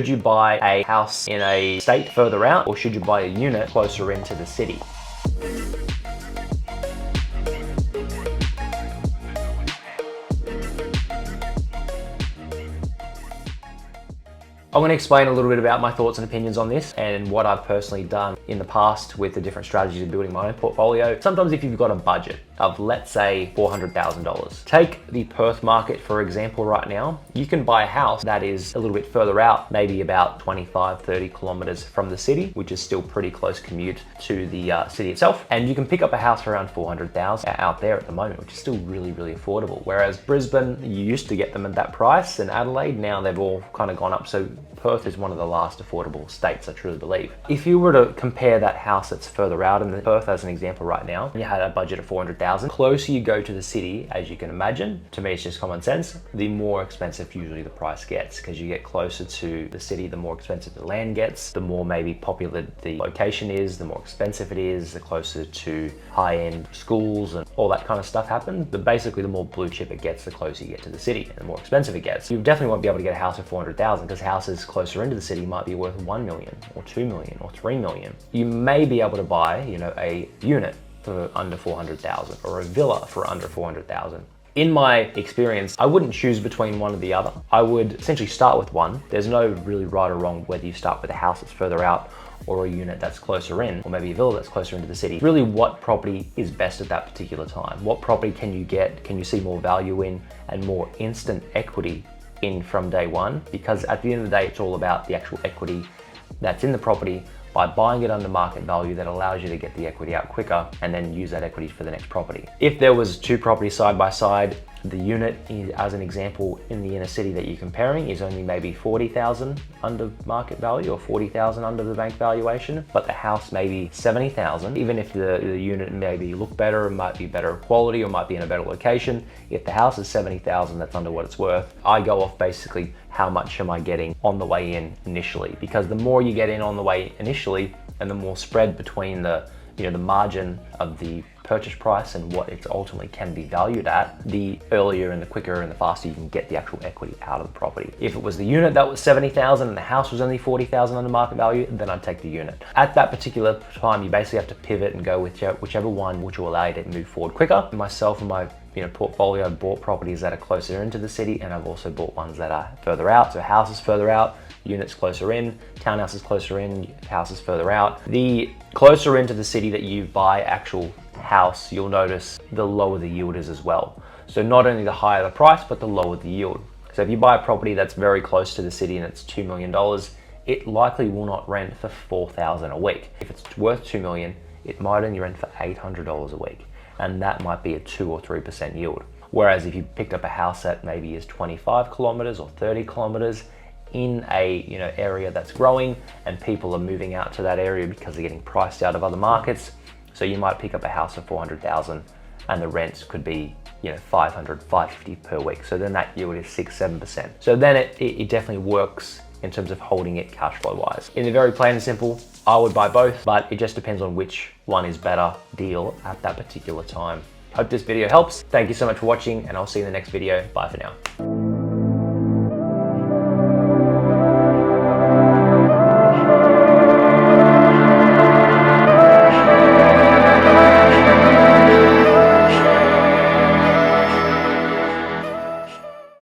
Should you buy a house in a state further out, or should you buy a unit closer into the city? I'm going to explain a little bit about my thoughts and opinions on this and what I've personally done in the past with the different strategies of building my own portfolio. Sometimes if you've got a budget of, let's say, $400,000. Take the Perth market, for example, right now. You can buy a house that is a little bit further out, maybe about 25, 30 kilometers from the city, which is still pretty close commute to the city itself. And you can pick up a house for around 400,000 out there at the moment, which is still really, really affordable. Whereas Brisbane, you used to get them at that price, and Adelaide, now they've all kind of gone up. So Perth is one of the last affordable states, I truly believe. If you were to compare that house that's further out in the Perth as an example right now, and you had a budget of 400,000, closer you go to the city, as you can imagine, to me it's just common sense, the more expensive usually the price gets, because you get closer to the city, the more expensive the land gets, the more maybe popular the location is, the more expensive it is, the closer to high-end schools and all that kind of stuff happen. But basically, the more blue chip it gets, the closer you get to the city, and the more expensive it gets. You definitely won't be able to get a house for 400,000 because houses closer into the city might be worth 1 million or 2 million or 3 million. You may be able to buy, a unit for under 400,000 or a villa for under 400,000. In my experience, I wouldn't choose between one or the other. I would essentially start with one. There's no really right or wrong whether you start with a house that's further out or a unit that's closer in, or maybe a villa that's closer into the city. Really, what property is best at that particular time? What property can you get, can you see more value in, and more instant equity in from day one? Because at the end of the day, it's all about the actual equity that's in the property by buying it under market value that allows you to get the equity out quicker and then use that equity for the next property. If there was two properties side by side, the unit, as an example, in the inner city that you're comparing is only maybe 40,000 under market value or 40,000 under the bank valuation, but the house may be 70,000. Even if the unit maybe look better, might be better quality, or might be in a better location, if the house is 70,000, that's under what it's worth. I go off basically how much am I getting on the way in initially, because the more you get in on the way initially, and the more spread between the margin of the purchase price and what it ultimately can be valued at, the earlier and the quicker and the faster you can get the actual equity out of the property. If it was the unit that was 70,000 and the house was only 40,000 under market value, then I'd take the unit. At that particular time, you basically have to pivot and go with whichever one which will allow you to move forward quicker. Myself and my portfolio, I've bought properties that are closer into the city, and I've also bought ones that are further out. So houses further out, units closer in, townhouses closer in, houses further out. The closer into the city that you buy actual house, you'll notice the lower the yield is as well. So not only the higher the price, but the lower the yield. So if you buy a property that's very close to the city and it's $2 million, it likely will not rent for $4,000 a week. If it's worth $2 million, it might only rent for $800 a week. And that might be a 2 or 3% yield. Whereas if you picked up a house that maybe is 25 kilometers or 30 kilometers in a area that's growing, and people are moving out to that area because they're getting priced out of other markets. So you might pick up a house for 400,000 and the rents could be 500, 550 per week. So then that yield is 6-7%. So then it definitely works in terms of holding it cash flow wise. In the very plain and simple, I would buy both, but it just depends on which one is better deal at that particular time. Hope this video helps. Thank you so much for watching, and I'll see you in the next video. Bye for now.